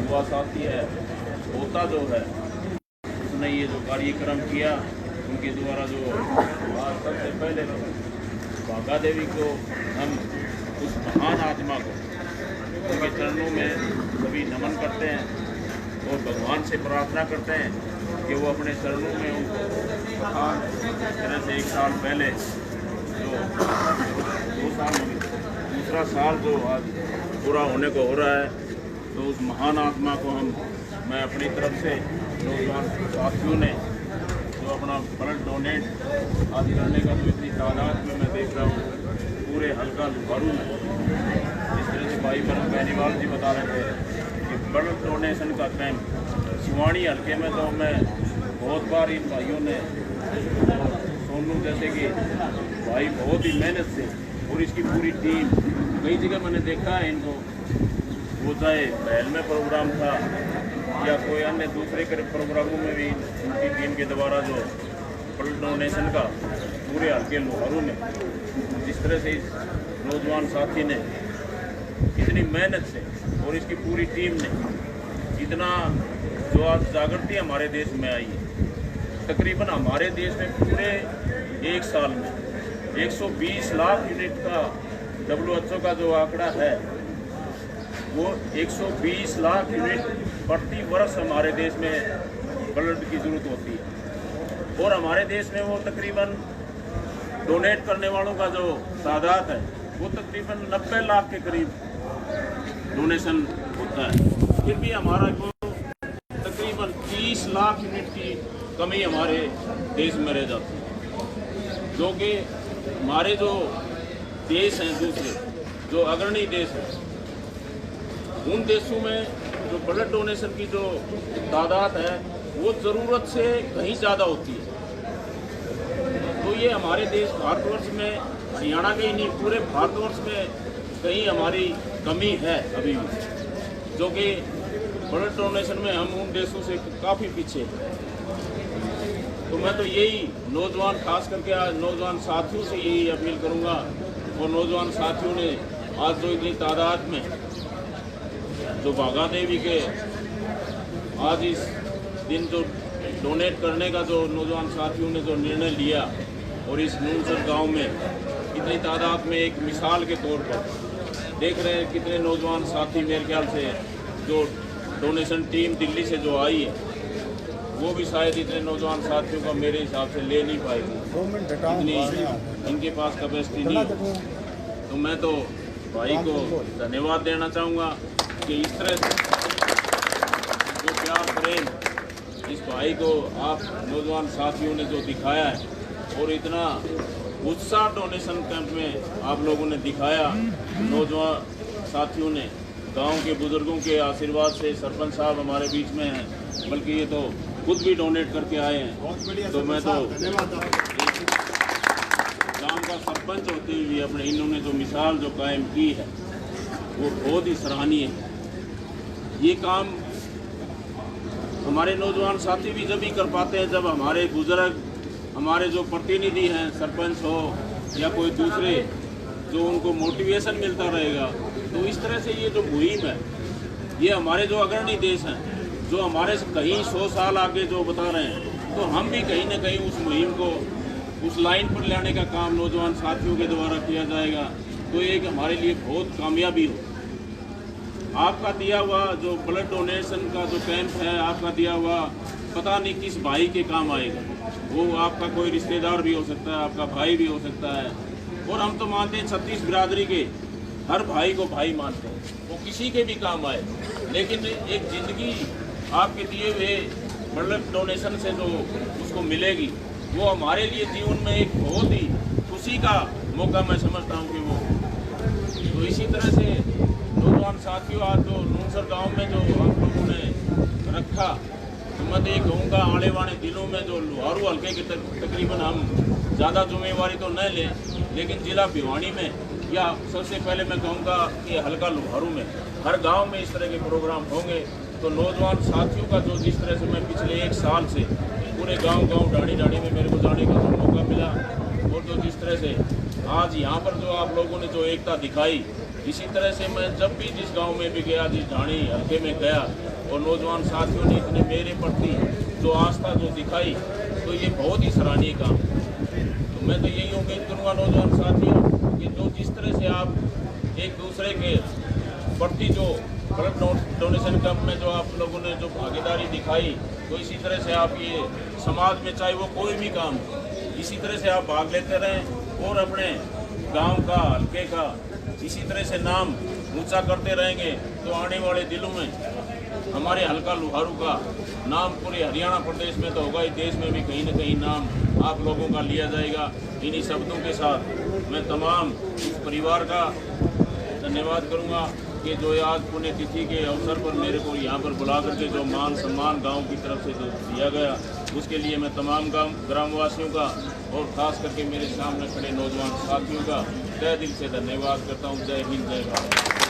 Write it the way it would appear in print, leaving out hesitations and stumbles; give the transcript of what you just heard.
युवा साथी है, होता जो है उसने ये जो कार्यक्रम किया, उनके द्वारा जो आज सबसे पहले तो भागा देवी को हम उस महान आत्मा को उनके चरणों में सभी नमन करते हैं और भगवान से प्रार्थना करते हैं कि वो अपने चरणों में उनको महान तरह से 1 साल पहले जो 2 साल दूसरा साल जो आज पूरा होने को हो रहा है, तो उस महान आत्मा को मैं अपनी तरफ से नौजवान साथियों ने जो अपना ब्लड डोनेट आज करने का जो इतनी तादाद में मैं देख रहा हूँ पूरे हल्का लुहारू में, जिस तरह से भाई बरम बेनीवाल जी बता रहे थे कि ब्लड डोनेशन का कैंप सिवानी हल्के में तो मैं बहुत बार इन भाइयों ने सोनू जैसे कि भाई बहुत ही मेहनत से और इसकी पूरी टीम कई जगह मैंने देखा है इनको, वो चाहे पहल में प्रोग्राम था या कोई अन्य दूसरे प्रोग्रामों में भी उनकी टीम के द्वारा जो ब्लड डोनेशन का पूरे हल्के लोहारू में जिस तरह से इस नौजवान साथी ने इतनी मेहनत से और इसकी पूरी टीम ने इतना जो आज जागृति हमारे देश में आई है, तकरीबन हमारे देश में पूरे 1 साल में 120 लाख यूनिट का WHO का जो आंकड़ा है वो 120 लाख यूनिट प्रति वर्ष हमारे देश में ब्लड की ज़रूरत होती है और हमारे देश में वो तकरीबन डोनेट करने वालों का जो तादाद है वो तकरीबन 90 लाख के करीब डोनेशन होता है। फिर भी हमारा को तकरीबन 30 लाख यूनिट की कमी हमारे देश में रह जाती है, जो कि हमारे जो देश हैं दूसरे जो अग्रणी देश हैं उन देशों में जो ब्लड डोनेशन की जो तादाद है वो ज़रूरत से कहीं ज़्यादा होती है। तो ये हमारे देश भारतवर्ष में हरियाणा के ही नहीं पूरे भारतवर्ष में कहीं हमारी कमी है अभी भी, जो कि ब्लड डोनेशन में हम उन देशों से काफ़ी पीछे हैं। तो मैं तो यही नौजवान खास करके आज नौजवान साथियों से यही अपील करूँगा और नौजवान साथियों ने आज जो इतनी तादाद में जो भागा देवी के आज इस दिन जो डोनेट करने का जो नौजवान साथियों ने जो निर्णय लिया और इस नूनसर गांव में इतनी तादाद में एक मिसाल के तौर पर देख रहे हैं कितने नौजवान साथी मेरे ख्याल से जो डोनेशन टीम दिल्ली से जो आई है वो भी शायद इतने नौजवान साथियों का मेरे हिसाब से ले नहीं पाएगी, इतनी इनके पास कैपेसिटी नहीं। तो मैं तो भाई को धन्यवाद देना चाहूँगा कि इस तरह से जो प्यार प्रेम इस भाई को आप नौजवान साथियों ने जो दिखाया है और इतना उत्साह डोनेशन कैंप में आप लोगों ने दिखाया, नौजवान साथियों ने गांव के बुजुर्गों के आशीर्वाद से सरपंच साहब हमारे बीच में हैं, बल्कि ये तो खुद भी डोनेट करके आए हैं। तो मैं तो गांव का सरपंच होते हुए भी अपने इन्होंने जो मिसाल जो कायम की है वो बहुत ही सराहनीय है। ये काम हमारे नौजवान साथी भी जब ही कर पाते हैं जब हमारे बुजुर्ग हमारे जो प्रतिनिधि हैं सरपंच हो या कोई दूसरे जो उनको मोटिवेशन मिलता रहेगा। तो इस तरह से ये जो मुहिम है ये हमारे जो अग्रणी देश हैं जो हमारे से कहीं 100 साल आगे जो बता रहे हैं, तो हम भी कहीं ना कहीं उस मुहिम को उस लाइन पर लाने का काम नौजवान साथियों के द्वारा किया जाएगा। तो एक हमारे लिए बहुत कामयाबी हो। आपका दिया हुआ जो ब्लड डोनेशन का जो कैंप है आपका दिया हुआ पता नहीं किस भाई के काम आएगा, वो आपका कोई रिश्तेदार भी हो सकता है, आपका भाई भी हो सकता है। और हम तो मानते हैं 36 बिरादरी के हर भाई को भाई मानते हैं, वो किसी के भी काम आए। लेकिन एक ज़िंदगी आपके दिए हुए ब्लड डोनेशन से जो उसको मिलेगी वो हमारे लिए जीवन में एक बहुत ही खुशी का मौका मैं समझता हूँ कि वो। तो इसी तरह से नौजवान साथियों आज जो नूनसर गांव में जो आप लोगों ने रखा, तो मैं तो ये कहूँगा आने वाले दिनों में जो लोहारू हल्के के तकरीबन हम ज़्यादा जिम्मेवारी तो न लें, लेकिन ज़िला भिवानी में या सबसे पहले मैं कहूँगा कि हल्का लोहारू में हर गांव में इस तरह के प्रोग्राम होंगे। तो नौजवान साथियों का जो जिस तरह से मैं पिछले 1 साल से पूरे गांव ढाणी में मेरे को जाने का जो मौका मिला और जो जिस तरह से आज यहाँ पर जो आप लोगों ने जो एकता दिखाई इसी तरह से मैं जब भी जिस गांव में भी गया, जिस ढाणी हल्के में गया और नौजवान साथियों ने इतने मेरे प्रति जो आस्था जो दिखाई, तो ये बहुत ही सराहनीय काम है। तो मैं तो यही उम्मीद करूँगा नौजवान साथियों कि जो जिस तरह से आप एक दूसरे के प्रति जो ब्लड डोनेशन कैंप में जो आप लोगों ने जो भागीदारी दिखाई, तो इसी तरह से आप ये समाज में चाहे वो कोई भी काम, इसी तरह से आप भाग लेते रहें और अपने गांव का, हल्के का इसी तरह से नाम ऊंचा करते रहेंगे, तो आने वाले दिनों में हमारे हल्का लुहारू का नाम पूरे हरियाणा प्रदेश में तो होगा ही, देश में भी कहीं न कहीं नाम आप लोगों का लिया जाएगा। इन्हीं शब्दों के साथ मैं तमाम इस परिवार का धन्यवाद करूंगा कि जो आज पुण्यतिथि के अवसर पर मेरे को यहाँ पर बुला करके जो मान सम्मान गांव की तरफ से जो दिया गया, उसके लिए मैं तमाम ग्रामवासियों का और ख़ास करके मेरे सामने खड़े नौजवान साथियों का तहे दिल से धन्यवाद करता हूँ। जय हिंद, जय भारत।